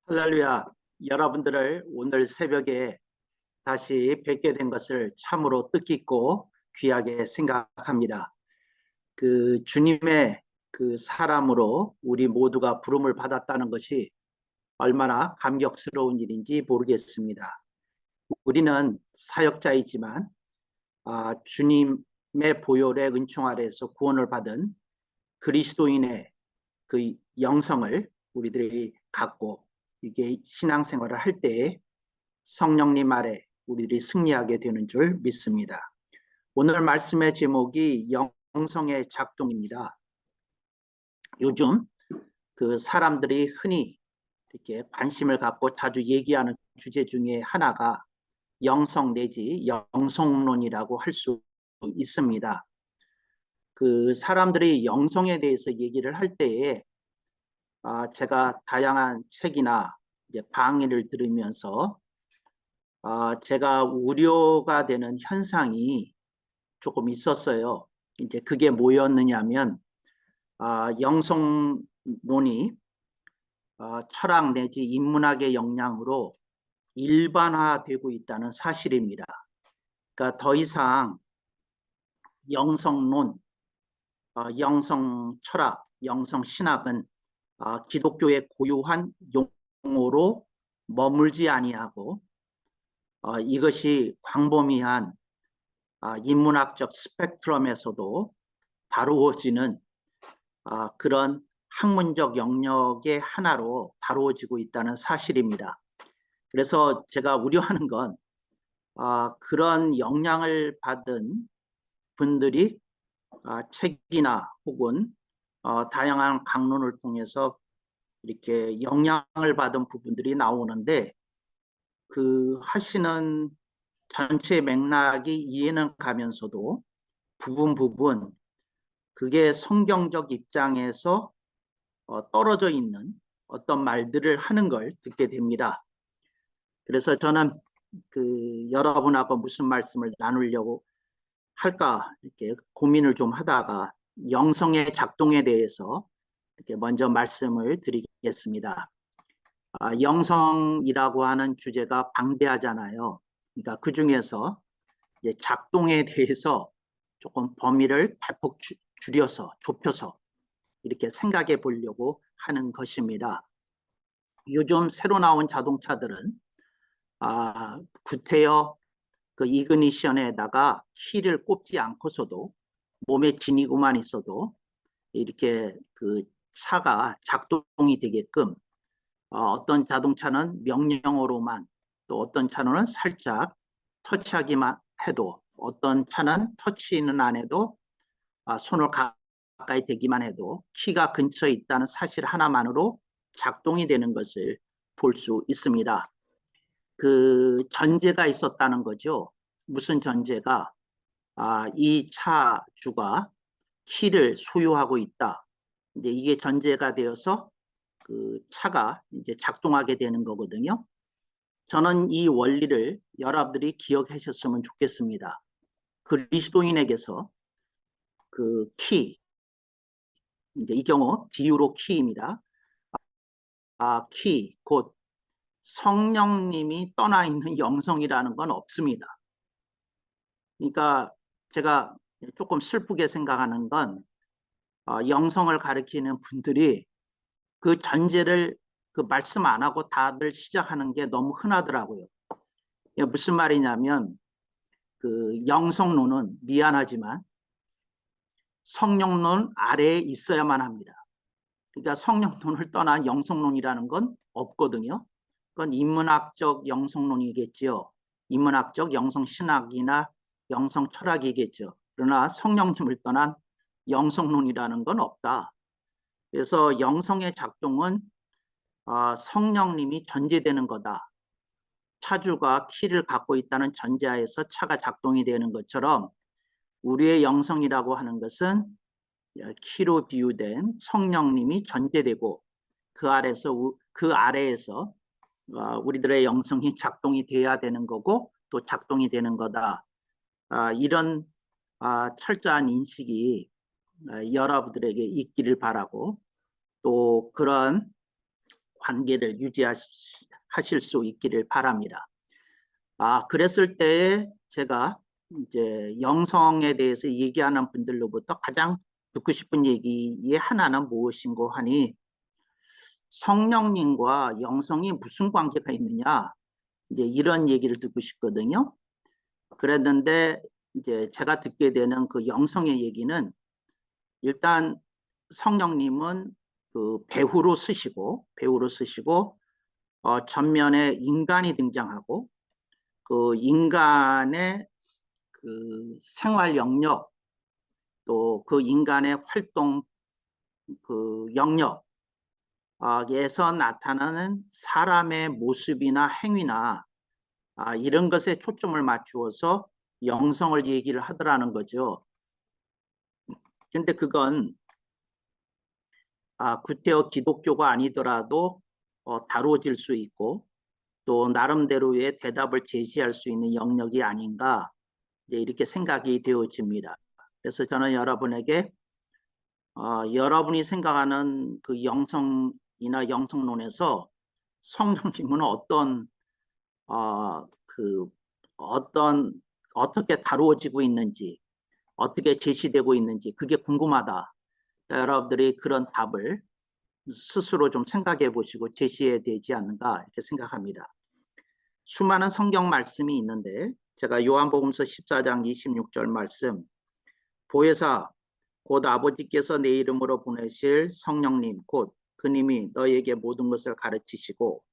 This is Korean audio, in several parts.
할렐루야. 여러분들을 오늘 새벽에 다시 뵙게 된 것을 참으로 뜻깊고 귀하게 생각합니다. 주님의 사람으로 우리 모두가 부름을 받았다는 것이 얼마나 감격스러운 일인지 모르겠습니다. 우리는 사역자이지만 주님의 보혈의 은총 아래에서 구원을 받은 그리스도인의 그 영성을 우리들이 갖고 이게 신앙생활을 할 때에 성령님 아래 우리들이 승리하게 되는 줄 믿습니다. 오늘 말씀의 제목이 영성의 작동입니다. 요즘 사람들이 흔히 이렇게 관심을 갖고 자주 얘기하는 주제 중에 하나가 영성 내지 영성론이라고 할 수 있습니다. 사람들이 영성에 대해서 얘기를 할 때에 제가 다양한 책이나 이제 강의를 들으면서 제가 우려가 되는 현상이 조금 있었어요. 이제 그게 뭐였느냐면 영성론이 철학 내지 인문학의 영향으로 일반화되고 있다는 사실입니다. 그러니까 더 이상 영성론, 영성 철학, 영성 신학은 기독교의 고유한 용어로 머물지 아니하고 이것이 광범위한 인문학적 스펙트럼에서도 다루어지는 그런 학문적 영역의 하나로 다루어지고 있다는 사실입니다. 그래서 제가 우려하는 건 그런 영향을 받은 분들이 책이나 혹은 다양한 강론을 통해서 이렇게 영향을 받은 부분들이 나오는데 하시는 전체 맥락이 이해는 가면서도 부분 그게 성경적 입장에서 떨어져 있는 어떤 말들을 하는 걸 듣게 됩니다. 그래서 저는 여러분하고 무슨 말씀을 나누려고 할까 이렇게 고민을 좀 하다가 영성의 작동에 대해서 이렇게 먼저 말씀을 드리겠습니다. 영성이라고 하는 주제가 방대하잖아요. 그러니까 그 중에서 이제 작동에 대해서 조금 범위를 대폭 줄여서 좁혀서 이렇게 생각해 보려고 하는 것입니다. 요즘 새로 나온 자동차들은 구태여 이그니션에다가 키를 꼽지 않고서도 몸에 지니고만 있어도 이렇게 차가 작동이 되게끔 어떤 자동차는 명령어로만 또 어떤 차는 살짝 터치하기만 해도 어떤 차는 터치는 안 해도 손을 가까이 대기만 해도 키가 근처에 있다는 사실 하나만으로 작동이 되는 것을 볼 수 있습니다. 전제가 있었다는 거죠. 무슨 전제가 이 차주가 키를 소유하고 있다. 이제 이게 전제가 되어서 차가 이제 작동하게 되는 거거든요. 저는 이 원리를 여러분들이 기억하셨으면 좋겠습니다. 그리스도인에게서 키, 이제 이 경우 비유로 키입니다. 키, 곧 성령님이 떠나 있는 영성이라는 건 없습니다. 그러니까 제가 조금 슬프게 생각하는 건 영성을 가리키는 분들이 그 전제를 말씀 안 하고 다들 시작하는 게 너무 흔하더라고요. 무슨 말이냐면 영성론은 미안하지만 성령론 아래에 있어야만 합니다. 그러니까 성령론을 떠난 영성론이라는 건 없거든요. 그건 인문학적 영성론이겠죠. 인문학적 영성신학이나 영성철학이겠죠. 그러나 성령님을 떠난 영성론이라는 건 없다. 그래서 영성의 작동은 성령님이 전제되는 거다. 차주가 키를 갖고 있다는 전제하에서 차가 작동이 되는 것처럼 우리의 영성이라고 하는 것은 키로 비유된 성령님이 전제되고 그 아래에서 우리들의 영성이 작동이 돼야 되는 거고 또 작동이 되는 거다. 이런 철저한 인식이 여러분들에게 있기를 바라고 또 그런 관계를 유지하실 수 있기를 바랍니다. 그랬을 때에 제가 이제 영성에 대해서 얘기하는 분들로부터 가장 듣고 싶은 얘기의 하나는 무엇인고 하니, 성령님과 영성이 무슨 관계가 있느냐, 이제 이런 얘기를 듣고 싶거든요. 그랬는데 이제 제가 듣게 되는 그 영성의 얘기는, 일단 성령님은 그 배후로 쓰시고 전면에 인간이 등장하고, 그 인간의 그 생활 영역, 또 그 인간의 활동 그 영역에서 나타나는 사람의 모습이나 행위나 이런 것에 초점을 맞추어서 영성을 얘기를 하더라는 거죠. 근데 그건 구태여 기독교가 아니더라도 다루어질 수 있고, 또 나름대로의 대답을 제시할 수 있는 영역이 아닌가, 이제 이렇게 생각이 되어집니다. 그래서 저는 여러분에게 여러분이 생각하는 그 영성이나 영성론에서 성령님은 어떻게 다루어지고 있는지, 어떻게 제시되고 있는지, 그게 궁금하다. 여러분들이 그런 답을 스스로 좀 생각해 보시고 제시해야 되지 않는가, 이렇게 생각합니다. 수많은 성경 말씀이 있는데, 제가 요한복음서 14장 26절 말씀, 보혜사 곧 아버지께서 내 이름으로 보내실 성령님 곧 그님이 너에게 모든 것을 가르치시고,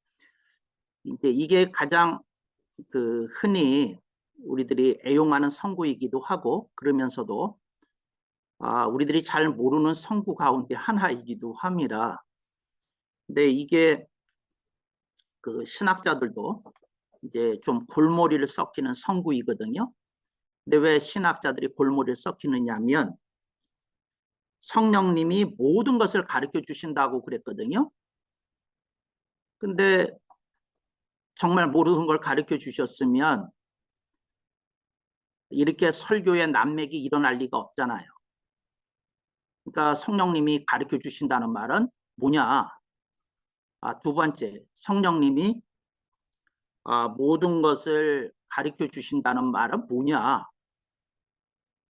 이게 가장 흔히 우리들이 애용하는 성구이기도 하고, 그러면서도 우리들이 잘 모르는 성구 가운데 하나이기도 합니다. 근데 이게 그 신학자들도 이제 좀 골머리를 썩히는 성구이거든요. 근데 왜 신학자들이 골머리를 썩히느냐 하면, 성령님이 모든 것을 가르쳐 주신다고 그랬거든요. 근데 정말 모르는 걸 가르쳐 주셨으면 이렇게 설교의 난맥이 일어날 리가 없잖아요. 그러니까 성령님이 가르쳐 주신다는 말은 뭐냐? 두 번째, 성령님이 모든 것을 가르쳐 주신다는 말은 뭐냐?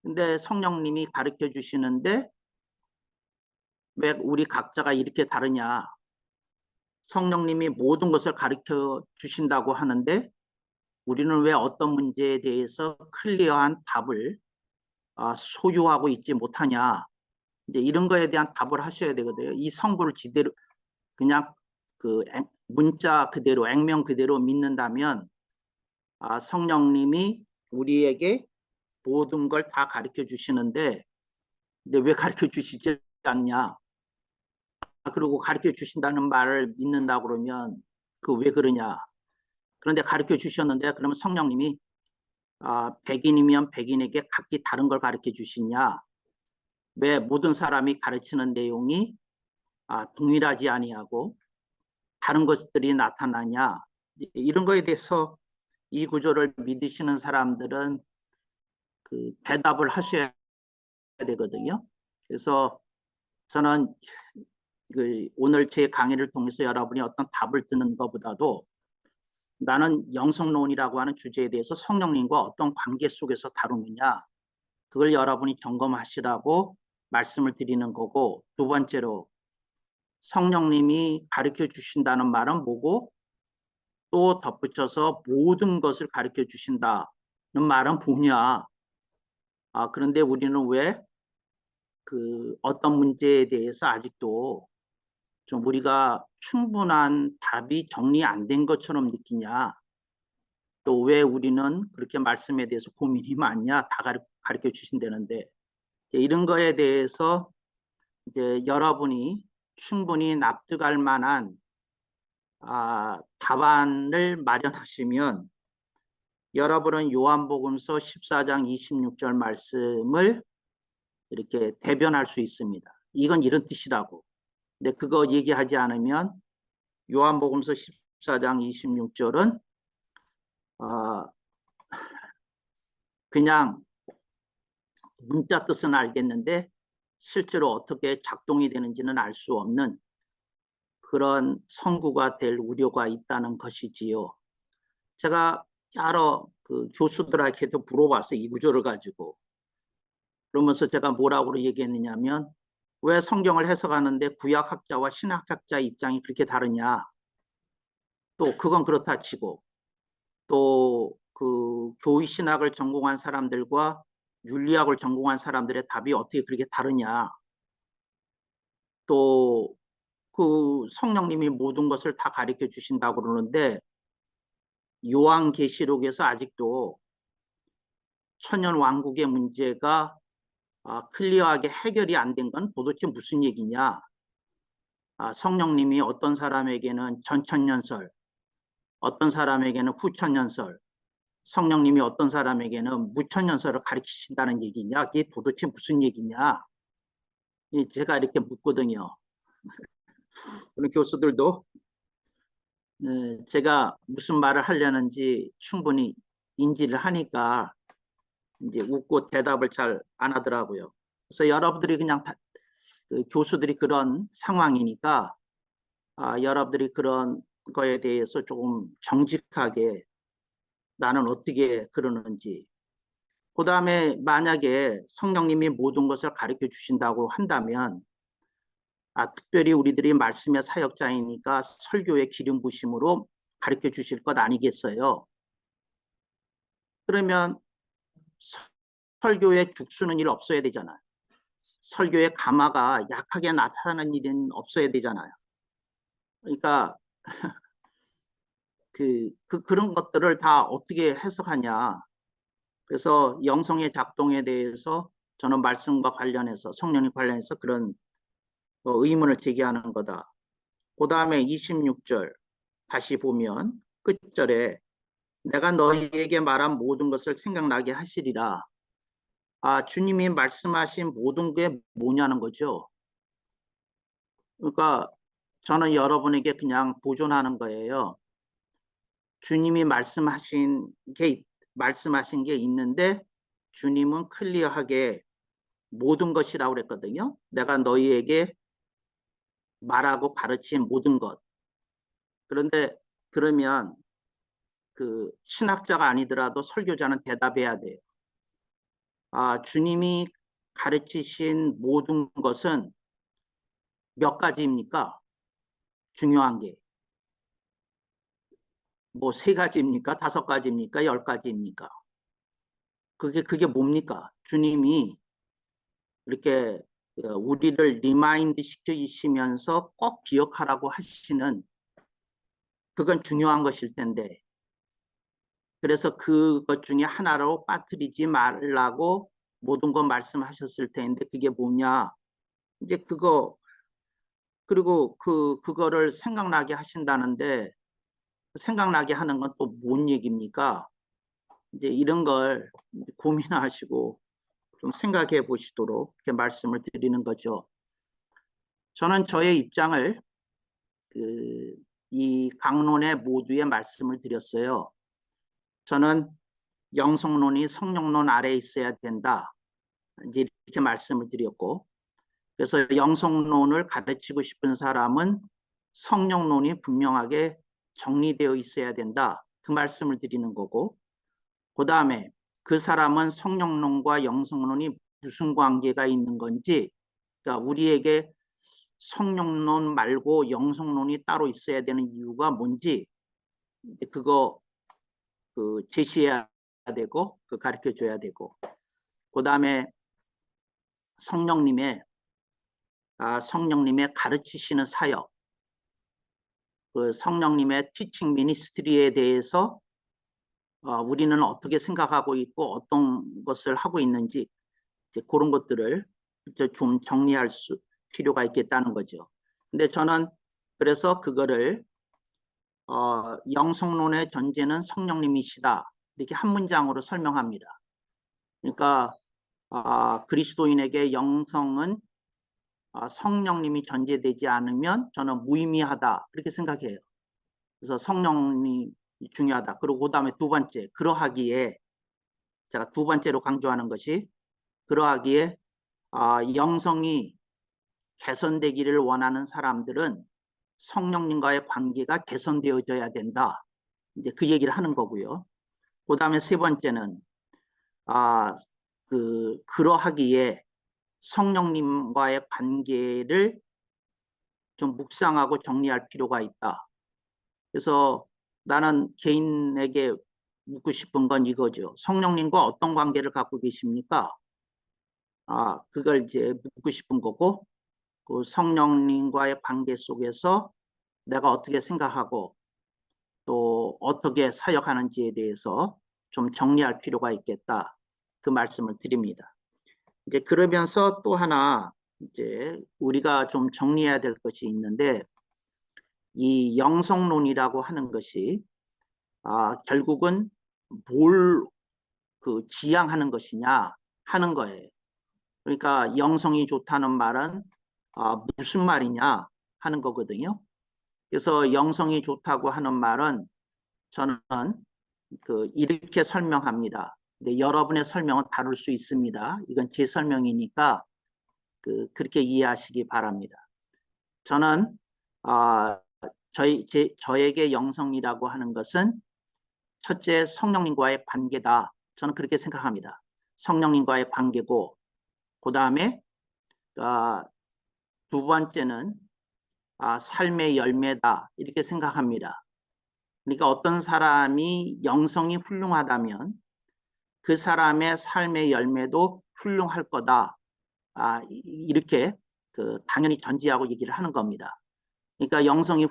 근데 성령님이 가르쳐 주시는데 왜 우리 각자가 이렇게 다르냐? 성령님이 모든 것을 가르쳐 주신다고 하는데 우리는 왜 어떤 문제에 대해서 클리어한 답을 소유하고 있지 못하냐? 이제 이런 거에 대한 답을 하셔야 되거든요. 이 성부를 지대로 그냥 그 문자 그대로, 액면 그대로 믿는다면 성령님이 우리에게 모든 걸 다 가르쳐 주시는데, 근데 왜 가르쳐 주시지 않냐? 그리고 가르쳐 주신다는 말을 믿는다 그러면 그 왜 그러냐? 그런데 가르쳐 주셨는데 그러면 성령님이 백인이면 백인에게 각기 다른 걸 가르쳐 주시냐? 왜 모든 사람이 가르치는 내용이 동일하지 아니하고 다른 것들이 나타나냐? 이런 거에 대해서 이 구조를 믿으시는 사람들은 그 대답을 하셔야 되거든요. 그래서 저는 오늘 제 강의를 통해서 여러분이 어떤 답을 듣는 것보다도 나는 영성론이라고 하는 주제에 대해서 성령님과 어떤 관계 속에서 다루느냐, 그걸 여러분이 점검하시라고 말씀을 드리는 거고, 두 번째로 성령님이 가르쳐 주신다는 말은 뭐고, 또 덧붙여서 모든 것을 가르쳐 주신다는 말은 뭐냐? 그런데 우리는 왜 그 어떤 문제에 대해서 아직도 좀 우리가 충분한 답이 정리 안 된 것처럼 느끼냐? 또 왜 우리는 그렇게 말씀에 대해서 고민이 많냐? 다 가르쳐 주신다는데, 이런 거에 대해서 이제 여러분이 충분히 납득할 만한 답안을 마련하시면 여러분은 요한복음서 14장 26절 말씀을 이렇게 대변할 수 있습니다. 이건 이런 뜻이라고. 근데 그거 얘기하지 않으면 요한복음서 14장 26절은 그냥 문자 뜻은 알겠는데 실제로 어떻게 작동이 되는지는 알 수 없는 그런 선구가 될 우려가 있다는 것이지요. 제가 여러 그 교수들에게도 물어봤어요. 이 구조를 가지고. 그러면서 제가 뭐라고 얘기했느냐면 왜 성경을 해석하는데 구약학자와 신학학자 입장이 그렇게 다르냐. 또 그건 그렇다 치고 또 그 교의 신학을 전공한 사람들과 윤리학을 전공한 사람들의 답이 어떻게 그렇게 다르냐. 또 그 성령님이 모든 것을 다 가르쳐 주신다고 그러는데 요한계시록에서 아직도 천년 왕국의 문제가 클리어하게 해결이 안 된 건 도대체 무슨 얘기냐. 성령님이 어떤 사람에게는 전천년설, 어떤 사람에게는 후천년설, 성령님이 어떤 사람에게는 무천년설을 가르치신다는 얘기냐. 이게 도대체 무슨 얘기냐. 제가 이렇게 묻거든요. 그런 교수들도 제가 무슨 말을 하려는지 충분히 인지를 하니까 이제 웃고 대답을 잘 안 하더라고요. 그래서 여러분들이 그냥 그 교수들이 그런 상황이니까 여러분들이 그런 거에 대해서 조금 정직하게 나는 어떻게 그러는지, 그 다음에 만약에 성령님이 모든 것을 가르쳐 주신다고 한다면 특별히 우리들이 말씀의 사역자이니까 설교의 기름 부심으로 가르쳐 주실 것 아니겠어요? 그러면 설교에 죽쓰는 일 없어야 되잖아요. 설교의 가마가 약하게 나타나는 일은 없어야 되잖아요. 그러니까 그런 것들을 다 어떻게 해석하냐. 그래서 영성의 작동에 대해서 저는 말씀과 관련해서 성령님 관련해서 그런 의문을 제기하는 거다. 그 다음에 26절 다시 보면 끝절에 내가 너희에게 말한 모든 것을 생각나게 하시리라. 주님이 말씀하신 모든 게 뭐냐는 거죠. 그러니까 저는 여러분에게 그냥 보존하는 거예요. 주님이 말씀하신 게 있는데 주님은 클리어하게 모든 것이라고 그랬거든요. 내가 너희에게 말하고 가르친 모든 것. 그런데 그러면 그 신학자가 아니더라도 설교자는 대답해야 돼요. 주님이 가르치신 모든 것은 몇 가지입니까? 중요한 게. 뭐 3가지입니까? 5가지입니까? 10가지입니까? 그게 뭡니까? 주님이 이렇게 우리를 리마인드 시키시면서 꼭 기억하라고 하시는 그건 중요한 것일 텐데, 그래서 그것 중에 하나로 빠뜨리지 말라고 모든 것 말씀하셨을 텐데 그게 뭐냐. 이제 그리고 그거를 생각나게 하신다는데 생각나게 하는 건 또 뭔 얘기입니까? 이제 이런 걸 고민하시고 좀 생각해 보시도록 이렇게 말씀을 드리는 거죠. 저는 저의 입장을 이 강론의 모두의 말씀을 드렸어요. 저는 영성론이 성령론 아래에 있어야 된다. 이제 이렇게 말씀을 드렸고, 그래서 영성론을 가르치고 싶은 사람은 성령론이 분명하게 정리되어 있어야 된다. 그 말씀을 드리는 거고, 그 다음에 그 사람은 성령론과 영성론이 무슨 관계가 있는 건지, 그러니까 우리에게 성령론 말고 영성론이 따로 있어야 되는 이유가 뭔지 그거 제시해야 되고 가르쳐 줘야 되고, 그 다음에 성령님의 가르치시는 사역, 그 성령님의 티칭 미니스트리에 대해서 우리는 어떻게 생각하고 있고 어떤 것을 하고 있는지 이제 그런 것들을 좀 정리할 필요가 있겠다는 거죠. 근데 저는 그래서 그거를 영성론의 전제는 성령님이시다 이렇게 한 문장으로 설명합니다. 그러니까 그리스도인에게 영성은 성령님이 전제되지 않으면 저는 무의미하다 그렇게 생각해요. 그래서 성령이 중요하다. 그리고 그 다음에 두 번째, 그러하기에 제가 두 번째로 강조하는 것이 그러하기에 영성이 개선되기를 원하는 사람들은 성령님과의 관계가 개선되어져야 된다. 이제 그 얘기를 하는 거고요. 그 다음에 세 번째는 그러하기에 성령님과의 관계를 좀 묵상하고 정리할 필요가 있다. 그래서 나는 개인에게 묻고 싶은 건 이거죠. 성령님과 어떤 관계를 갖고 계십니까? 그걸 이제 묻고 싶은 거고, 그 성령님과의 관계 속에서 내가 어떻게 생각하고 또 어떻게 사역하는지에 대해서 좀 정리할 필요가 있겠다. 그 말씀을 드립니다. 이제 그러면서 또 하나 이제 우리가 좀 정리해야 될 것이 있는데, 이 영성론이라고 하는 것이 결국은 뭘 지향하는 것이냐 하는 거예요. 그러니까 영성이 좋다는 말은 무슨 말이냐 하는 거거든요. 그래서 영성이 좋다고 하는 말은 저는 이렇게 설명합니다. 근데 여러분의 설명은 다를 수 있습니다. 이건 제 설명이니까 그렇게 이해하시기 바랍니다. 저는 저에게 영성이라고 하는 것은 첫째 성령님과의 관계다. 저는 그렇게 생각합니다. 성령님과의 관계고, 그 다음에 두 번째는 삶의 열매다. 이렇게 생각합니다. 그러니까 어떤 사람이 영성이 훌륭하다면 그 사람의 삶의 열매도 훌륭할 거다. 이렇게 당연히 전제하고 얘기를 하는 겁니다. 그러니까 영성이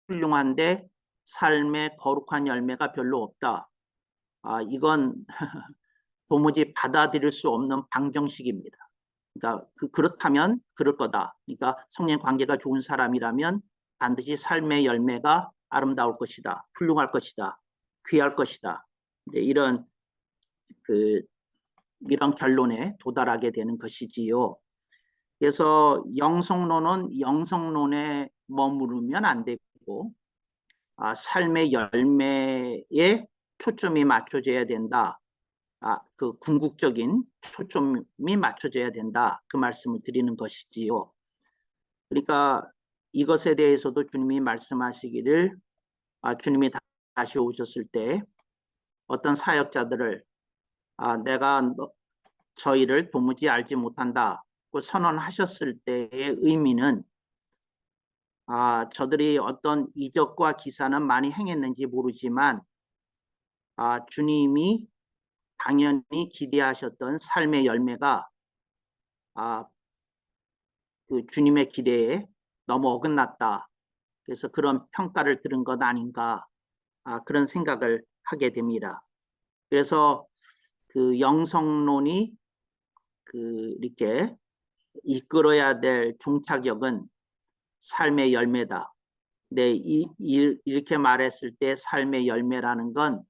훌륭한데 삶의 거룩한 열매가 별로 없다. 이건 도무지 받아들일 수 없는 방정식입니다. 그러니까 그렇다면 그럴 거다. 그러니까 성령 관계가 좋은 사람이라면 반드시 삶의 열매가 아름다울 것이다. 훌륭할 것이다. 귀할 것이다. 이제 이런 결론에 도달하게 되는 것이지요. 그래서 영성론은 영성론에 머무르면 안 되고 삶의 열매에 초점이 맞춰져야 된다. 그 궁극적인 초점이 맞춰져야 된다. 그 말씀을 드리는 것이지요. 그러니까 이것에 대해서도 주님이 말씀하시기를 주님이 다시 오셨을 때 어떤 사역자들을 내가 저희를 도무지 알지 못한다고 선언하셨을 때의 의미는 저들이 어떤 이적과 기사는 많이 행했는지 모르지만 주님이 당연히 기대하셨던 삶의 열매가 그 주님의 기대에 너무 어긋났다. 그래서 그런 평가를 들은 것 아닌가 그런 생각을 하게 됩니다. 그래서 그 영성론이 이렇게 이끌어야 될 종착역은 삶의 열매다. 네, 이렇게 말했을 때 삶의 열매라는 건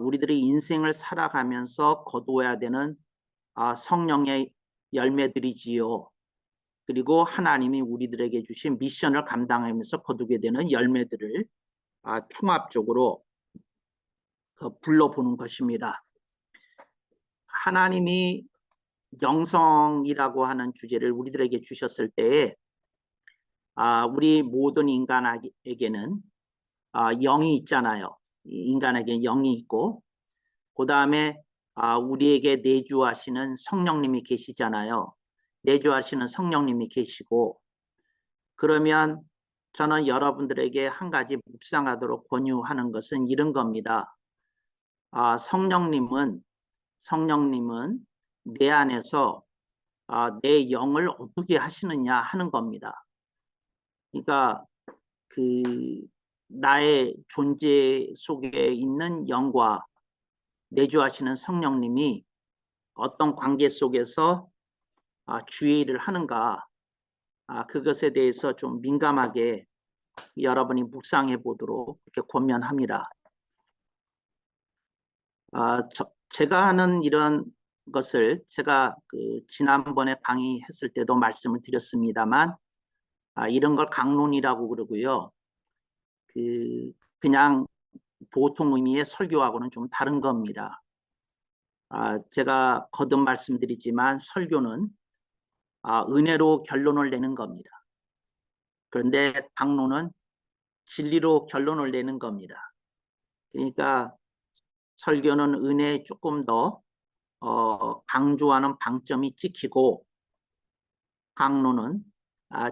우리들이 인생을 살아가면서 거두어야 되는 성령의 열매들이지요. 그리고 하나님이 우리들에게 주신 미션을 감당하면서 거두게 되는 열매들을 통합적으로 불러보는 것입니다. 하나님이 영성이라고 하는 주제를 우리들에게 주셨을 때에 우리 모든 인간에게는 영이 있잖아요. 인간에게 영이 있고 그 다음에 우리에게 내주하시는 성령님이 계시잖아요. 내주하시는 성령님이 계시고 그러면 저는 여러분들에게 한 가지 묵상하도록 권유하는 것은 이런 겁니다. 성령님은 내 안에서 내 영을 어떻게 하시느냐 하는 겁니다. 그러니까 나의 존재 속에 있는 영과 내주하시는 성령님이 어떤 관계 속에서 주의 일을 하는가 그것에 대해서 좀 민감하게 여러분이 묵상해 보도록 이렇게 권면합니다. 제가 하는 이런 것을 제가 지난번에 강의했을 때도 말씀을 드렸습니다만 이런 걸 강론이라고 그러고요. 그냥 보통 의미의 설교하고는 좀 다른 겁니다. 제가 거듭 말씀드리지만 설교는 은혜로 결론을 내는 겁니다. 그런데 강론은 진리로 결론을 내는 겁니다. 그러니까 설교는 은혜에 조금 더 강조하는 방점이 찍히고, 강론은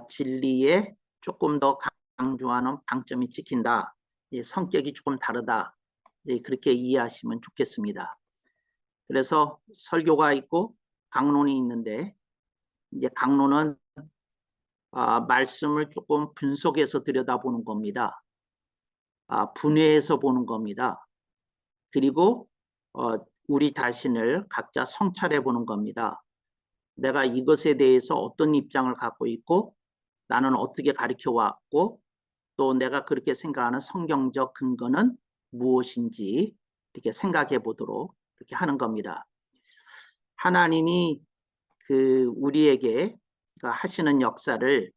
진리에 조금 더 강조하는 방점이 찍힌다. 성격이 조금 다르다. 그렇게 이해하시면 좋겠습니다. 그래서 설교가 있고 강론이 있는데, 이제 강론은 말씀을 조금 분석해서 들여다보는 겁니다. 분해해서 보는 겁니다. 그리고 우리 자신을 각자 성찰해 보는 겁니다. 내가 이것에 대해서 어떤 입장을 갖고 있고, 나는 어떻게 가르쳐 왔고, 또 내가 그렇게 생각하는 성경적 근거는 무엇인지 이렇게 생각해 보도록 이렇게 하는 겁니다. 하나님이 우리에게 하시는 역사를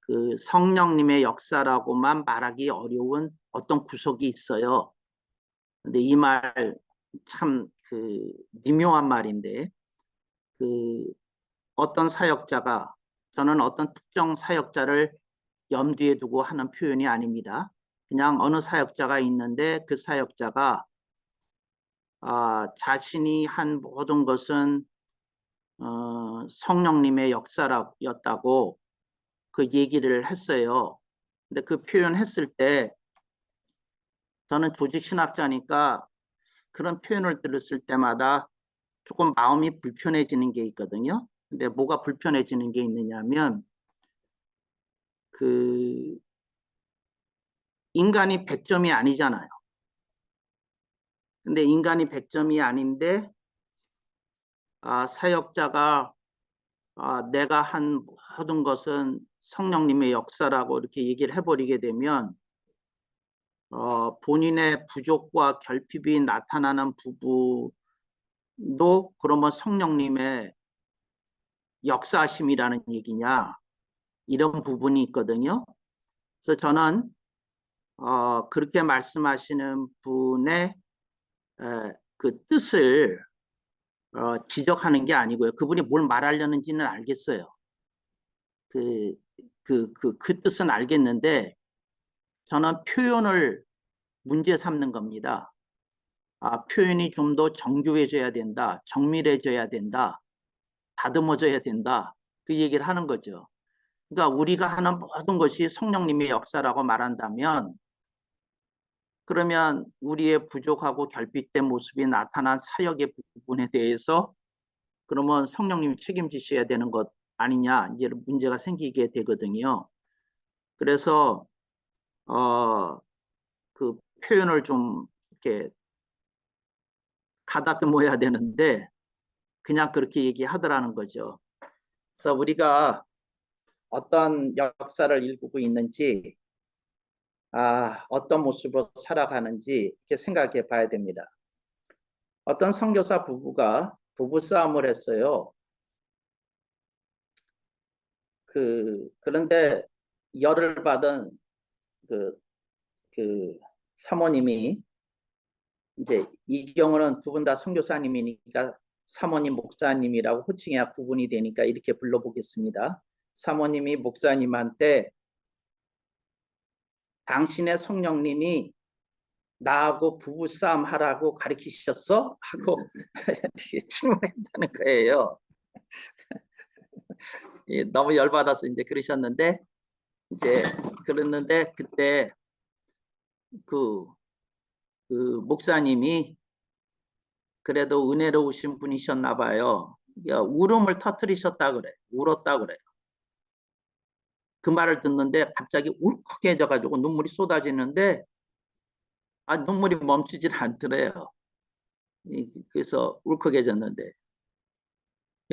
그 성령님의 역사라고만 말하기 어려운 어떤 구석이 있어요. 근데 이 말 참 미묘한 말인데, 어떤 사역자가, 저는 어떤 특정 사역자를 염두에 두고 하는 표현이 아닙니다. 그냥 어느 사역자가 있는데 그 사역자가 자신이 한 모든 것은 성령님의 역사였다고 그 얘기를 했어요. 근데 그 표현했을 때 저는 조직신학자니까 그런 표현을 들었을 때마다 조금 마음이 불편해지는 게 있거든요. 근데 뭐가 불편해지는 게 있느냐면, 인간이 100점이 아니잖아요. 근데 인간이 100점이 아닌데 사역자가 내가 한 모든 것은 성령님의 역사라고 이렇게 얘기를 해버리게 되면 본인의 부족과 결핍이 나타나는 부분도 그러면 성령님의 역사하심이라는 얘기냐, 이런 부분이 있거든요. 그래서 저는 그렇게 말씀하시는 분의 그 뜻을 지적하는 게 아니고요. 그분이 뭘 말하려는지는 알겠어요. 그 뜻은 알겠는데, 저는 표현을 문제 삼는 겁니다. 표현이 좀 더 정교해져야 된다, 정밀해져야 된다, 다듬어져야 된다, 그 얘기를 하는 거죠. 그러니까 우리가 하는 모든 것이 성령님의 역사라고 말한다면, 그러면 우리의 부족하고 결핍된 모습이 나타난 사역의 부분에 대해서 그러면 성령님이 책임지셔야 되는 것 아니냐, 이제 문제가 생기게 되거든요. 그래서 그 표현을 좀 이렇게 가다듬어야 되는데 그냥 그렇게 얘기하더라는 거죠. 그래서 우리가 어떤 역사를 일구고 있는지, 어떤 모습으로 살아가는지 이렇게 생각해 봐야 됩니다. 어떤 선교사 부부가 부부싸움을 했어요. 그런데 열을 받은 그 사모님이, 이제 이 경우는 두 분 다 선교사님이니까 사모님 목사님이라고 호칭해야 구분이 되니까 이렇게 불러보겠습니다. 사모님이 목사님한테 당신의 성령님이 나하고 부부싸움 하라고 가르치셨어? 하고 질문했다는 거예요. 너무 열받아서 이제 그러셨는데, 이제 그랬는데 그때 그 목사님이 그래도 은혜로우신 분이셨나 봐요. 울음을 터뜨리셨다 그래. 울었다 그래요. 그 말을 듣는데 갑자기 울컥해져가지고 눈물이 쏟아지는데 눈물이 멈추질 않더래요. 그래서 울컥해졌는데,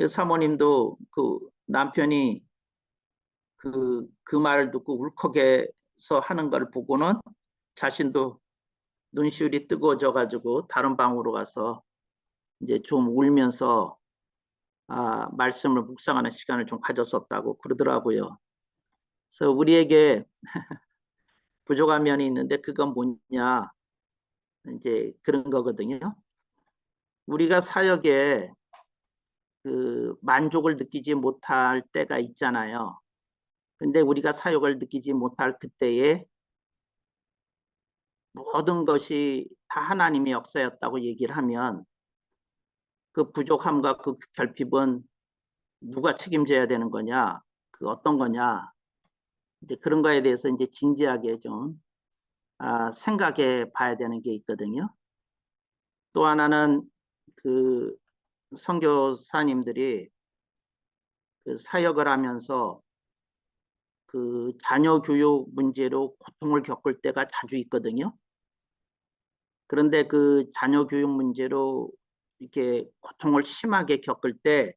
사모님도 그 남편이 그 말을 듣고 울컥해서 하는 걸 보고는 자신도 눈시울이 뜨거워져가지고 다른 방으로 가서 이제 좀 울면서 말씀을 묵상하는 시간을 좀 가졌었다고 그러더라고요. 그래서 우리에게 부족한 면이 있는데 그건 뭐냐, 이제 그런 거거든요. 우리가 사역에 만족을 느끼지 못할 때가 있잖아요. 근데 우리가 사역을 느끼지 못할 그때에 모든 것이 다 하나님의 역사였다고 얘기를 하면 그 부족함과 그 결핍은 누가 책임져야 되는 거냐, 그 어떤 거냐, 이제 그런 거에 대해서 이제 진지하게 좀 생각해 봐야 되는 게 있거든요. 또 하나는 그 선교사님들이 그 사역을 하면서 그 자녀 교육 문제로 고통을 겪을 때가 자주 있거든요. 그런데 그 자녀 교육 문제로 이렇게 고통을 심하게 겪을 때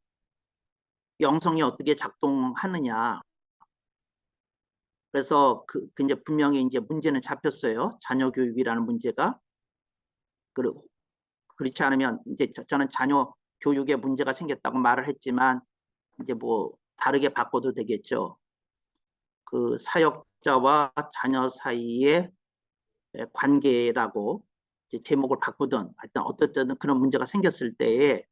영성이 어떻게 작동하느냐. 그래서 그 이제 분명히 이제 문제는 잡혔어요. 자녀 교육이라는 문제가. 그렇지 않으면 이제 저는 자녀 교육에 문제가 생겼다고 말을 했지만 이제 뭐 다르게 바꿔도 되겠죠. 그 사역자와 자녀 사이의 관계라고 제목을 바꾸든 하여튼 어떻든 그런 문제가 생겼을 때에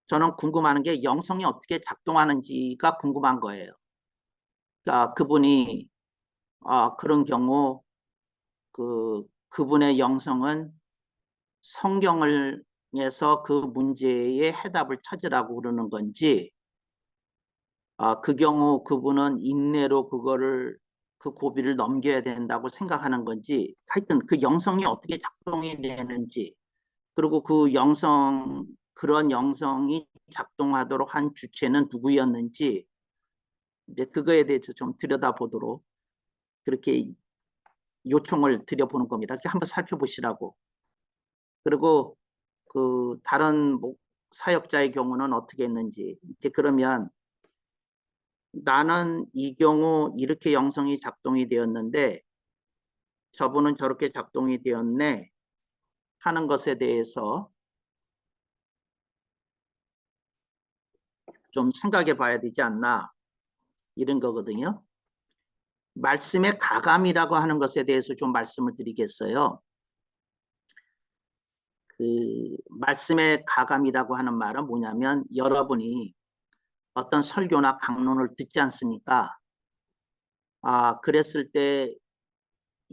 저는 궁금한 게 영성이 어떻게 작동하는지가 궁금한 거예요. 그러니까 그분이 그런 경우 그분의 영성은 성경을에서 그 문제의 해답을 찾으라고 그러는 건지 그 경우 그분은 인내로 그 고비를 넘겨야 된다고 생각하는 건지 하여튼 그 영성이 어떻게 작동이 되는지 그리고 그런 영성이 작동하도록 한 주체는 누구였는지 이제 그거에 대해서 좀 들여다보도록 그렇게 요청을 드려보는 겁니다. 이렇게 한번 살펴보시라고. 그리고 그 다른 사역자의 경우는 어떻게 했는지 이제 그러면 나는 이 경우 이렇게 영성이 작동이 되었는데 저분은 저렇게 작동이 되었네 하는 것에 대해서 좀 생각해 봐야 되지 않나 이런 거거든요. 말씀의 가감이라고 하는 것에 대해서 좀 말씀을 드리겠어요. 그 말씀의 가감이라고 하는 말은 뭐냐면 여러분이 어떤 설교나 강론을 듣지 않습니까? 그랬을 때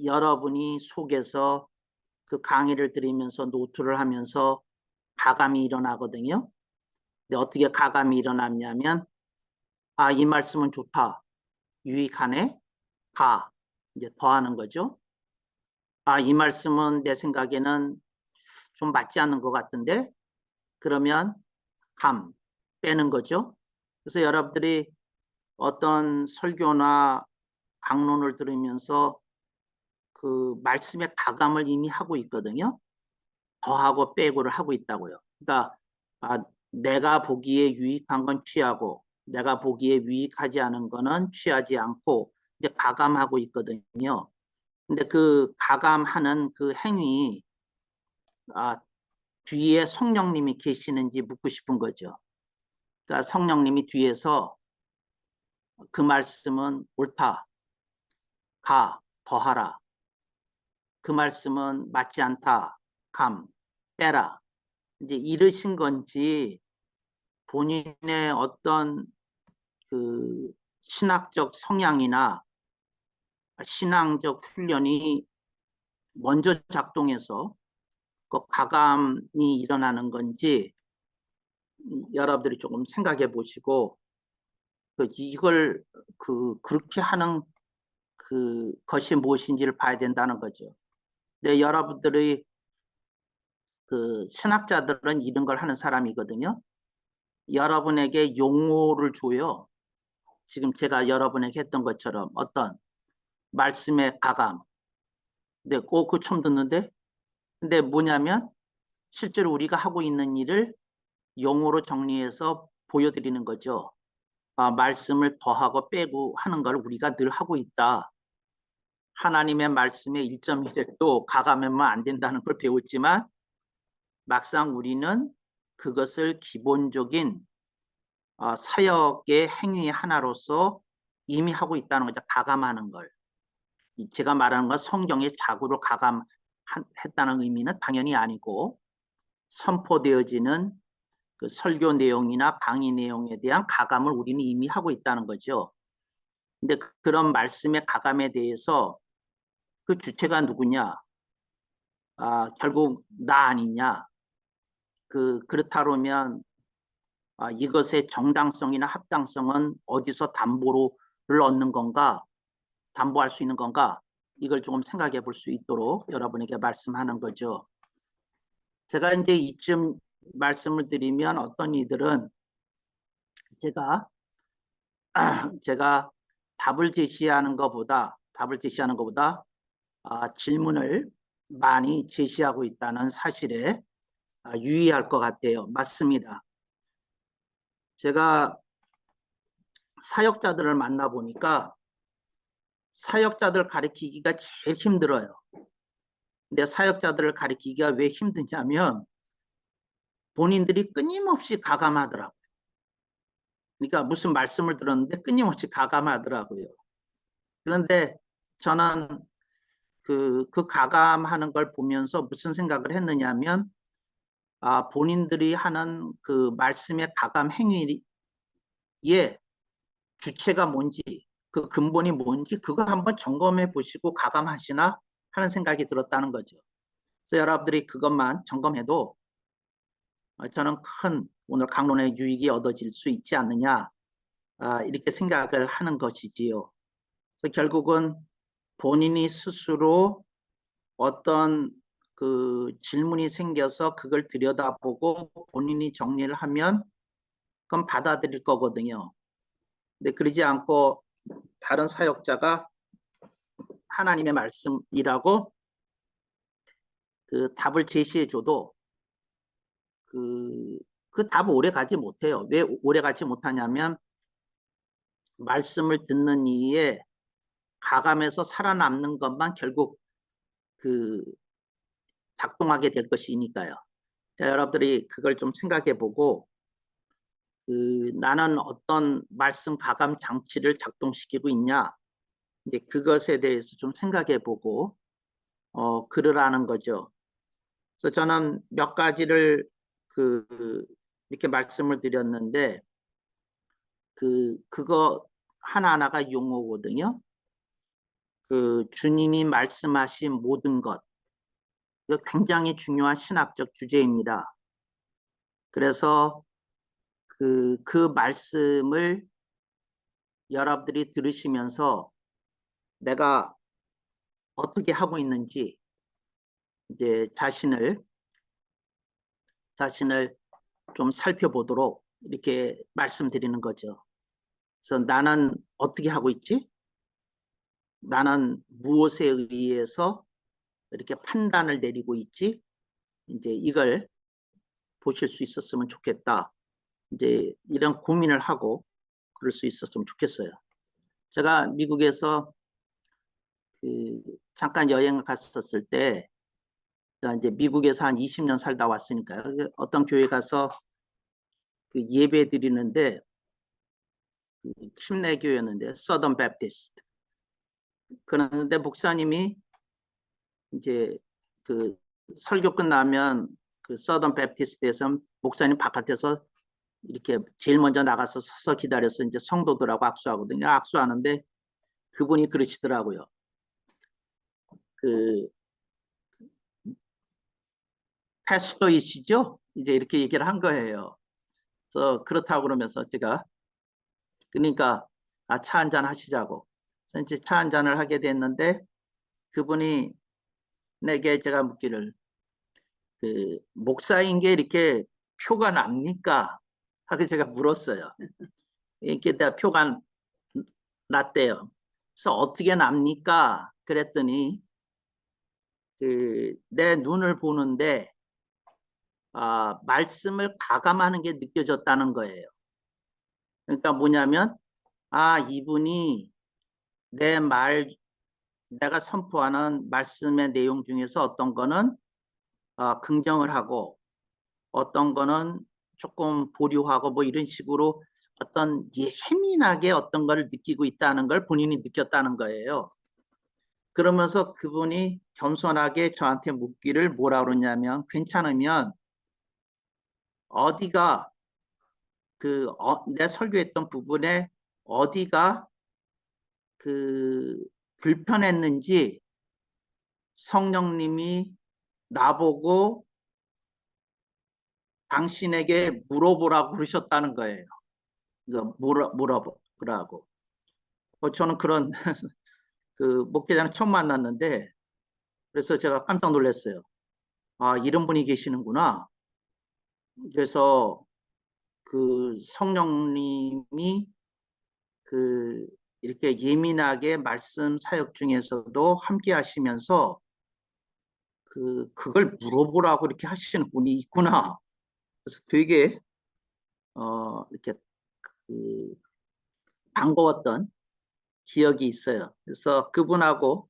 여러분이 속에서 그 강의를 들으면서 노트를 하면서 가감이 일어나거든요. 근데 어떻게 가감이 일어났냐면 이 말씀은 좋다. 유익하네. 이제 더하는 거죠. 이 말씀은 내 생각에는 좀 맞지 않는 것 같은데 그러면 감 빼는 거죠. 그래서 여러분들이 어떤 설교나 강론을 들으면서 그 말씀의 가감을 이미 하고 있거든요. 더하고 빼고를 하고 있다고요. 그러니까 내가 보기에 유익한 건 취하고 내가 보기에 유익하지 않은 거는 취하지 않고 이제 가감하고 있거든요. 근데 그 가감하는 그 행위 뒤에 성령님이 계시는지 묻고 싶은 거죠. 그러니까 성령님이 뒤에서 그 말씀은 옳다, 더하라. 그 말씀은 맞지 않다, 빼라. 이제 이러신 건지 본인의 어떤 그 신학적 성향이나 신앙적 훈련이 먼저 작동해서 그 가감이 일어나는 건지 여러분들이 조금 생각해 보시고 이걸 그렇게 하는 것이 무엇인지를 봐야 된다는 거죠. 근데 여러분들의 그 신학자들은 이런 걸 하는 사람이거든요. 여러분에게 용어를 줘요. 지금 제가 여러분에게 했던 것처럼 어떤 말씀의 가감. 근데 그거 처음 듣는데? 근데 뭐냐면 실제로 우리가 하고 있는 일을 용어로 정리해서 보여드리는 거죠. 말씀을 더하고 빼고 하는 걸 우리가 늘 하고 있다. 하나님의 말씀의 1.1획도 가감하면 안 된다는 걸 배웠지만 막상 우리는 그것을 기본적인 사역의 행위 하나로서 이미 하고 있다는 거죠. 가감하는 걸. 제가 말하는 건 성경의 자구로 가감했다는 의미는 당연히 아니고 선포되어지는 그 설교 내용이나 강의 내용에 대한 가감을 우리는 이미 하고 있다는 거죠. 근데 그런 말씀의 가감에 대해서 그 주체가 누구냐? 결국 나 아니냐? 그렇다 그러면 이것의 정당성이나 합당성은 어디서 담보를 얻는 건가? 담보할 수 있는 건가? 이걸 조금 생각해 볼 수 있도록 여러분에게 말씀하는 거죠. 제가 이제 이쯤 말씀을 드리면 어떤 이들은 제가 답을 제시하는 것보다 질문을 많이 제시하고 있다는 사실에 유의할 것 같아요. 맞습니다. 제가 사역자들을 만나보니까 사역자들 가르치기가 제일 힘들어요. 근데 사역자들을 가르치기가 왜 힘드냐면 본인들이 끊임없이 가감하더라고요. 그러니까 무슨 말씀을 들었는데 끊임없이 가감하더라고요. 그런데 저는 그 가감하는 걸 보면서 무슨 생각을 했느냐면 본인들이 하는 그 말씀의 가감 행위의 주체가 뭔지 그 근본이 뭔지 그거 한번 점검해 보시고 가감하시나 하는 생각이 들었다는 거죠. 그래서 여러분들이 그것만 점검해도 저는 큰 오늘 강론의 유익이 얻어질 수 있지 않느냐 이렇게 생각을 하는 것이지요. 그래서 결국은 본인이 스스로 어떤 그 질문이 생겨서 그걸 들여다보고 본인이 정리를 하면 그건 받아들일 거거든요. 근데 그러지 않고 다른 사역자가 하나님의 말씀이라고 그 답을 제시해줘도 그 답 오래 가지 못해요. 왜 오래 가지 못하냐면 말씀을 듣는 이에 가감해서 살아남는 것만 결국 그 작동하게 될 것이니까요. 자, 여러분들이 그걸 좀 생각해 보고 나는 어떤 말씀 가감 장치를 작동시키고 있냐 이제 그것에 대해서 좀 생각해 보고 그러라는 거죠. 그래서 저는 몇 가지를 이렇게 말씀을 드렸는데 그거 하나하나가 용어거든요. 주님이 말씀하신 모든 것 이거 굉장히 중요한 신학적 주제입니다. 그래서 그 말씀을 여러분들이 들으시면서 내가 어떻게 하고 있는지 이제 자신을 좀 살펴보도록 이렇게 말씀드리는 거죠. 그래서 나는 어떻게 하고 있지? 나는 무엇에 의해서 이렇게 판단을 내리고 있지? 이제 이걸 보실 수 있었으면 좋겠다. 이제 이런 고민을 하고 그럴 수 있었으면 좋겠어요. 제가 미국에서 잠깐 여행을 갔었을 때 이제 미국에서 한 20년 살다 왔으니까요. 어떤 교회 가서 예배 드리는데 침례교회였는데 서던 베프티스트. 그런데 목사님이 이제 설교 끝나면 서던 베프티스트에서 목사님 바깥에서 이렇게 제일 먼저 나가서 서서 기다려서 이제 성도들하고 악수하거든요. 악수하는데 그분이 그러시더라고요. 패스터이시죠? 이제 이렇게 얘기를 한 거예요. 그래서 그렇다고 그러면서 제가 그러니까 차 한잔 하시자고. 그래서 이제 차 한잔을 하게 됐는데 그분이 내게 제가 묻기를 목사인 게 이렇게 표가 납니까? 하고 제가 물었어요. 이렇게 다 표가 났대요. 그래서 어떻게 납니까? 그랬더니 내 눈을 보는데 말씀을 가감하는 게 느껴졌다는 거예요. 그러니까 뭐냐면 이분이 내가 선포하는 말씀의 내용 중에서 어떤 거는 긍정을 하고 어떤 거는 조금 보류하고 뭐 이런 식으로 어떤 예민하게 어떤 거를 느끼고 있다는 걸 본인이 느꼈다는 거예요. 그러면서 그분이 겸손하게 저한테 묻기를 뭐라 그러냐면 괜찮으면 어디가 내 설교했던 부분에 어디가 불편했는지 성령님이 나보고 당신에게 물어보라고 그러셨다는 거예요. 물어보라고. 저는 그런 목회자는 처음 만났는데, 그래서 제가 깜짝 놀랐어요. 아, 이런 분이 계시는구나. 그래서 성령님이 이렇게 예민하게 말씀 사역 중에서도 함께 하시면서 그걸 물어보라고 이렇게 하시는 분이 있구나. 그래서 되게 이렇게 반가웠던 기억이 있어요. 그래서 그분하고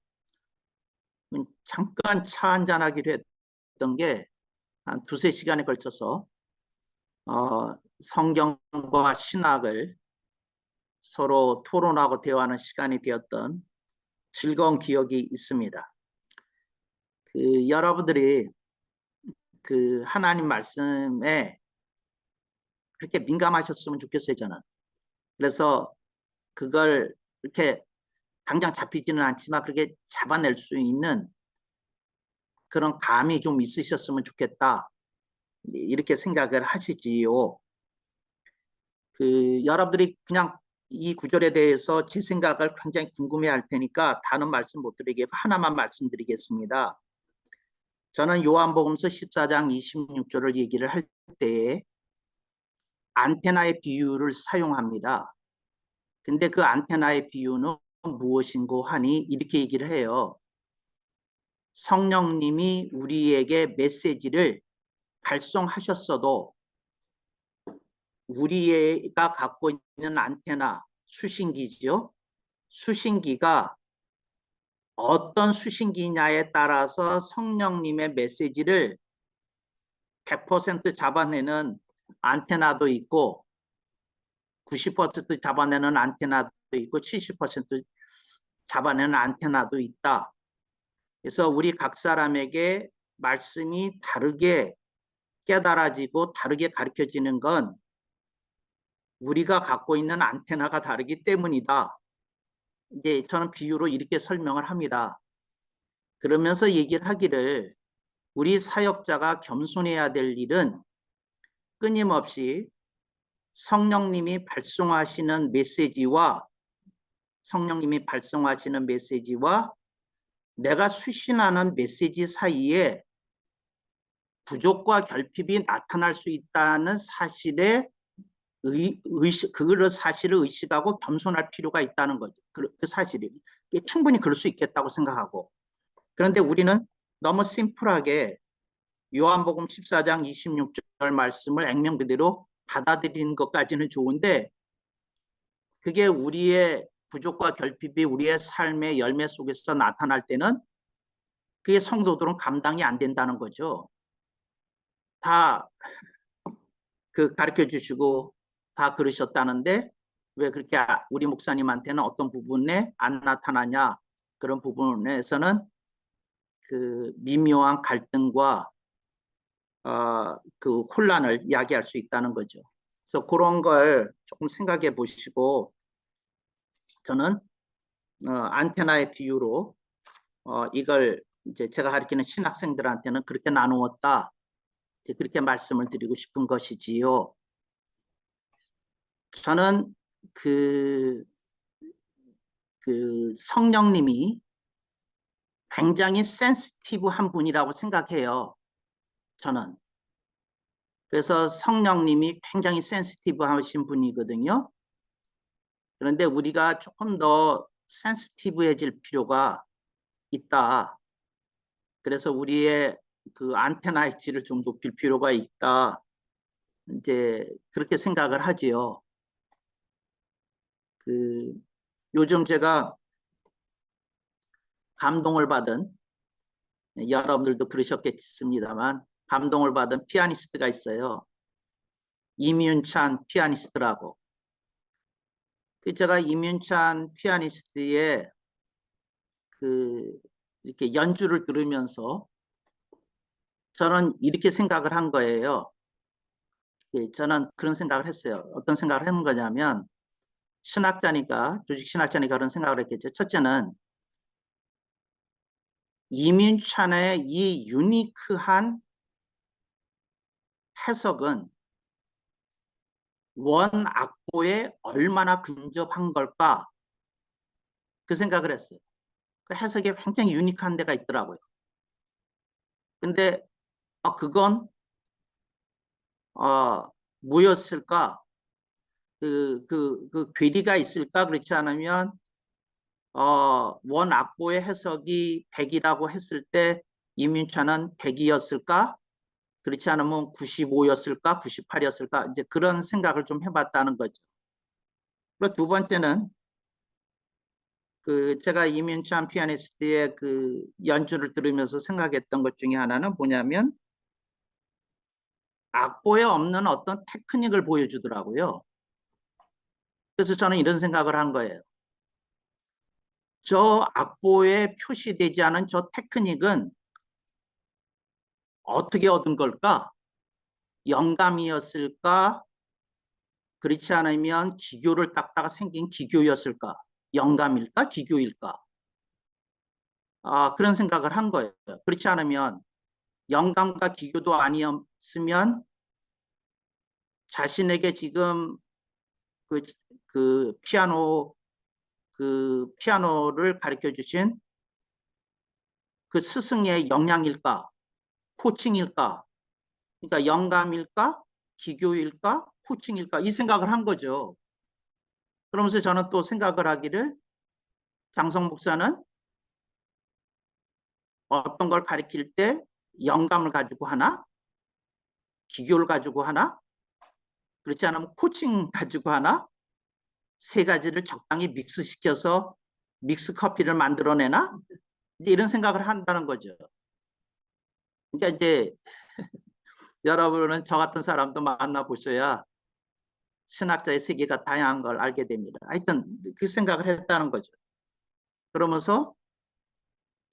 잠깐 차 한잔하기로 했던 게 한 두세 시간에 걸쳐서 성경과 신학을 서로 토론하고 대화하는 시간이 되었던 즐거운 기억이 있습니다. 여러분들이 하나님 말씀에 그렇게 민감하셨으면 좋겠어요, 저는. 그래서 그걸 이렇게 당장 잡히지는 않지만 그렇게 잡아낼 수 있는 그런 감이 좀 있으셨으면 좋겠다. 이렇게 생각을 하시지요. 여러분들이 그냥 이 구절에 대해서 제 생각을 굉장히 궁금해 할 테니까 다른 말씀 못 드리겠고 하나만 말씀드리겠습니다. 저는 요한복음서 14장 26절을 얘기를 할 때에 안테나의 비유를 사용합니다. 근데 그 안테나의 비유는 무엇인고 하니 이렇게 얘기를 해요. 성령님이 우리에게 메시지를 발송하셨어도 우리가 갖고 있는 안테나, 수신기죠. 수신기가 어떤 수신기냐에 따라서 성령님의 메시지를 100% 잡아내는 안테나도 있고 90% 잡아내는 안테나도 있고 70% 잡아내는 안테나도 있다. 그래서 우리 각 사람에게 말씀이 다르게 깨달아지고 다르게 가르쳐지는 건 우리가 갖고 있는 안테나가 다르기 때문이다. 이제 저는 비유로 이렇게 설명을 합니다. 그러면서 얘기를 하기를 우리 사역자가 겸손해야 될 일은 끊임없이 성령님이 발송하시는 메시지와 내가 수신하는 메시지 사이에 부족과 결핍이 나타날 수 있다는 사실을 의식하고 겸손할 필요가 있다는 거죠. 그 사실이 충분히 그럴 수 있겠다고 생각하고. 그런데 우리는 너무 심플하게 요한복음 14장 26절 말씀을 액면 그대로 받아들이는 것까지는 좋은데 그게 우리의 부족과 결핍이 우리의 삶의 열매 속에서 나타날 때는 그게 성도들은 감당이 안 된다는 거죠. 다 가르쳐 주시고 다 그러셨다는데 왜 그렇게 우리 목사님한테는 어떤 부분에 안 나타나냐, 그런 부분에서는 미묘한 갈등과 혼란을 이야기할 수 있다는 거죠. 그래서 그런 걸 조금 생각해 보시고 저는 안테나의 비유로 이걸 이제 제가 가르치는 신학생들한테는 그렇게 나누었다. 이제 그렇게 말씀을 드리고 싶은 것이지요. 저는 성령님이 굉장히 센시티브한 분이라고 생각해요. 저는. 그래서 성령님이 굉장히 센시티브하신 분이거든요. 그런데 우리가 조금 더 센시티브해질 필요가 있다. 그래서 우리의 안테나의 질을 좀 높일 필요가 있다. 이제 그렇게 생각을 하지요. 요즘 제가 감동을 받은, 여러분들도 그러셨겠습니다만 감동을 받은 피아니스트가 있어요. 임윤찬 피아니스트라고. 제가 임윤찬 피아니스트의 이렇게 연주를 들으면서 저는 이렇게 생각을 한 거예요. 저는 그런 생각을 했어요. 어떤 생각을 하는 거냐면 신학자니까, 주식신학자니까 그런 생각을 했겠죠. 첫째는 이민찬의 이 유니크한 해석은 원악보에 얼마나 근접한 걸까? 그 생각을 했어요. 그 해석이 굉장히 유니크한 데가 있더라고요. 근데 그건 뭐였을까? 그 괴리가 있을까? 그렇지 않으면 원악보의 해석이 100이라고 했을 때 이민찬은 100이었을까? 그렇지 않으면 95였을까? 98이었을까? 이제 그런 생각을 좀 해봤다는 거죠. 그리고 두 번째는 제가 이민찬 피아니스트의 그 연주를 들으면서 생각했던 것 중에 하나는 뭐냐면 악보에 없는 어떤 테크닉을 보여주더라고요. 그래서 저는 이런 생각을 한 거예요. 저 악보에 표시되지 않은 저 테크닉은 어떻게 얻은 걸까? 영감이었을까? 그렇지 않으면 기교를 닦다가 생긴 기교였을까? 영감일까? 기교일까? 그런 생각을 한 거예요. 그렇지 않으면 영감과 기교도 아니었으면 자신에게 지금 그, 피아노를 가르쳐 주신 그 스승의 영향일까? 코칭일까? 그러니까 영감일까? 기교일까? 코칭일까? 이 생각을 한 거죠. 그러면서 저는 또 생각을 하기를 장성 목사는 어떤 걸 가르칠 때 영감을 가지고 하나? 기교를 가지고 하나? 그렇지 않으면 코칭 가지고 하나? 세 가지를 적당히 믹스시켜서 믹스 커피를 만들어내나? 이제 이런 생각을 한다는 거죠. 그러니까 이제 여러분은 저 같은 사람도 만나보셔야 신학자의 세계가 다양한 걸 알게 됩니다. 하여튼 그 생각을 했다는 거죠. 그러면서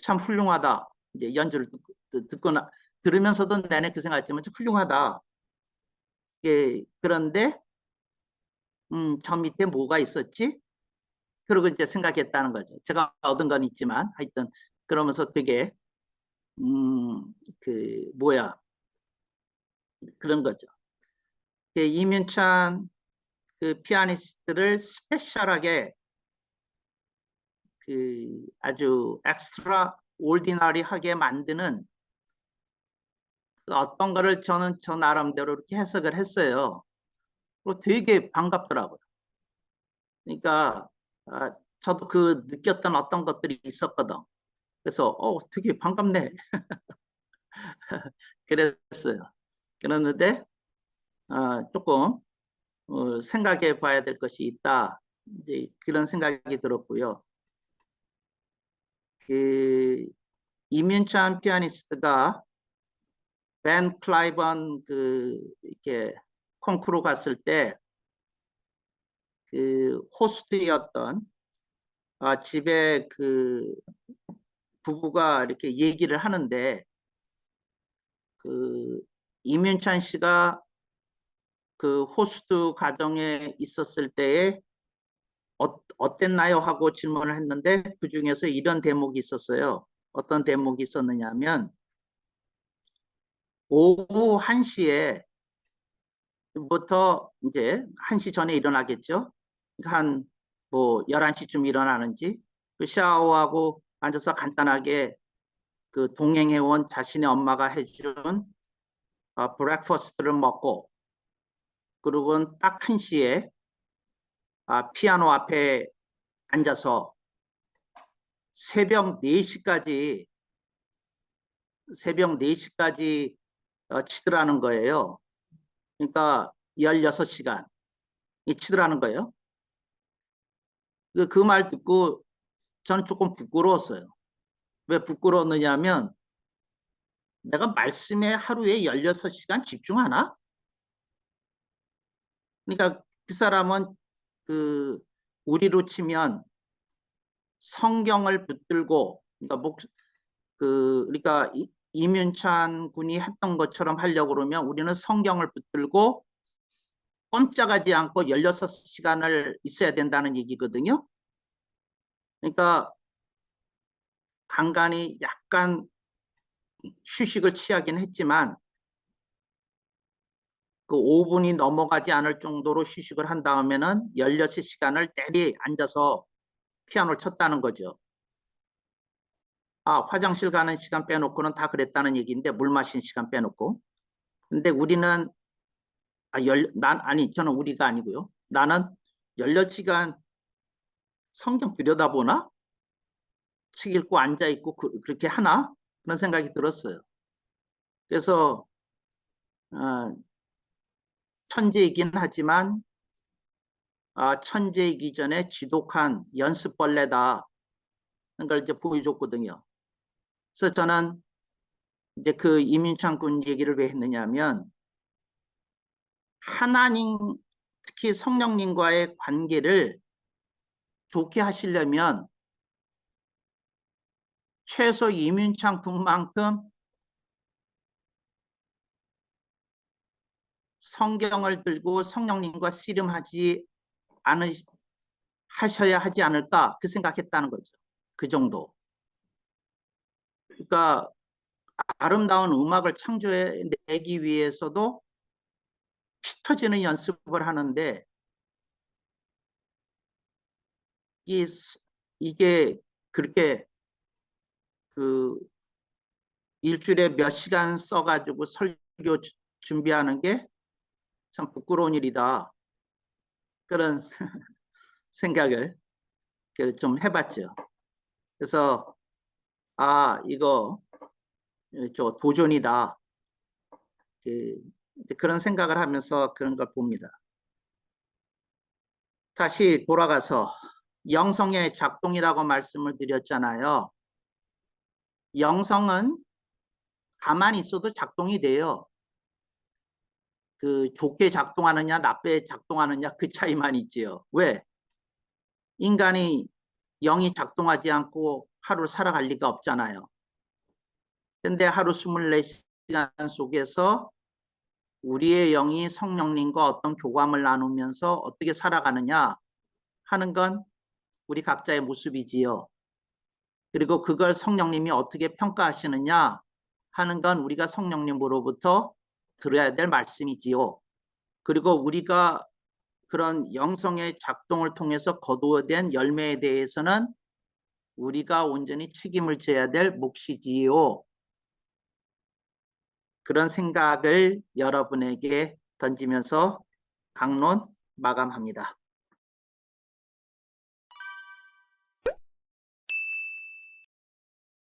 참 훌륭하다. 이제 연주를 듣거나 들으면서도 내내 그 생각했지만 좀 훌륭하다. 그런데 저 밑에 뭐가 있었지? 그러고 이제 생각했다는 거죠. 제가 얻은 건 있지만 하여튼 그러면서 되게 뭐야 그런 거죠. 이민찬 그 피아니스트를 스페셜하게 아주 엑스트라 올디너리하게 만드는 어떤 거를 저는 저 나름대로 이렇게 해석을 했어요. 그리고 되게 반갑더라고요. 그러니까 저도 그 느꼈던 어떤 것들이 있었거든. 그래서 되게 반갑네. 그랬어요. 그랬는데 조금 생각해 봐야 될 것이 있다. 이제 그런 생각이 들었고요. 이민찬 피아니스트가 벤 클라이번 이렇게 콩쿠르 갔을 때 호스트였던 집에 부부가 이렇게 얘기를 하는데 이민찬 씨가 그 호스트 가정에 있었을 때에 어땠나요? 하고 질문을 했는데 그 중에서 이런 대목이 있었어요. 어떤 대목이 있었느냐면 오후 1시에 부터 이제 1시 전에 일어나겠죠. 한 뭐 11시쯤 일어나는지 샤워하고 앉아서 간단하게 동행해온 자신의 엄마가 해준 브렉퍼스트를 먹고 그리고 딱 1시에 피아노 앞에 앉아서 새벽 4시까지 치더라는 거예요. 그러니까 16시간 치더라는 거예요. 그 말 듣고 저는 조금 부끄러웠어요. 왜 부끄러웠느냐 하면 내가 말씀에 하루에 16시간 집중하나? 그러니까 그 사람은 우리로 치면 성경을 붙들고 그러니까 이민찬 군이 했던 것처럼 하려고 그러면 우리는 성경을 붙들고 꼼짝하지 않고 16시간을 있어야 된다는 얘기거든요. 그러니까 간간히 약간 휴식을 취하긴 했지만 그 5분이 넘어가지 않을 정도로 휴식을 한 다음에는 16시간을 때리 앉아서 피아노를 쳤다는 거죠. 아, 화장실 가는 시간 빼놓고는 다 그랬다는 얘기인데, 물 마신 시간 빼놓고. 근데 우리는 아니, 저는 우리가 아니고요. 나는 16시간 성경 들여다보나? 책 읽고 앉아있고 그렇게 하나? 그런 생각이 들었어요. 그래서 어, 천재이긴 하지만 천재이기 전에 지독한 연습벌레다. 걸 이제 보여줬거든요. 그래서 저는 이제 그 이민창 군 얘기를 왜 했느냐면 하나님, 특히 성령님과의 관계를 좋게 하시려면 최소 이민창 군만큼 성경을 들고 성령님과 씨름하지 하셔야 하지 않을까 그 생각했다는 거죠. 그 정도. 그러니까 아름다운 음악을 창조해내기 위해서도 피 터지는 연습을 하는데 이게 그렇게 그 일주일에 몇 시간 써가지고 설교 준비하는 게 참 부끄러운 일이다. 그런 생각을 좀 해봤죠. 그래서 이거 저 도전이다. 그런 생각을 하면서 그런 걸 봅니다. 다시 돌아가서 영성의 작동이라고 말씀을 드렸잖아요. 영성은 가만히 있어도 작동이 돼요. 그 좋게 작동하느냐 나쁘게 작동하느냐 그 차이만 있지요. 왜? 인간이 영이 작동하지 않고 하루를 살아갈 리가 없잖아요. 근데 하루 24시간 속에서 우리의 영이 성령님과 어떤 교감을 나누면서 어떻게 살아가느냐 하는 건 우리 각자의 모습이지요. 그리고 그걸 성령님이 어떻게 평가하시느냐 하는 건 우리가 성령님으로부터 들어야 될 말씀이지요. 그리고 우리가 그런 영성의 작동을 통해서 거두어낸 열매에 대해서는 우리가 온전히 책임을 져야 될 몫이지요. 그런 생각을 여러분에게 던지면서 강론 마감합니다.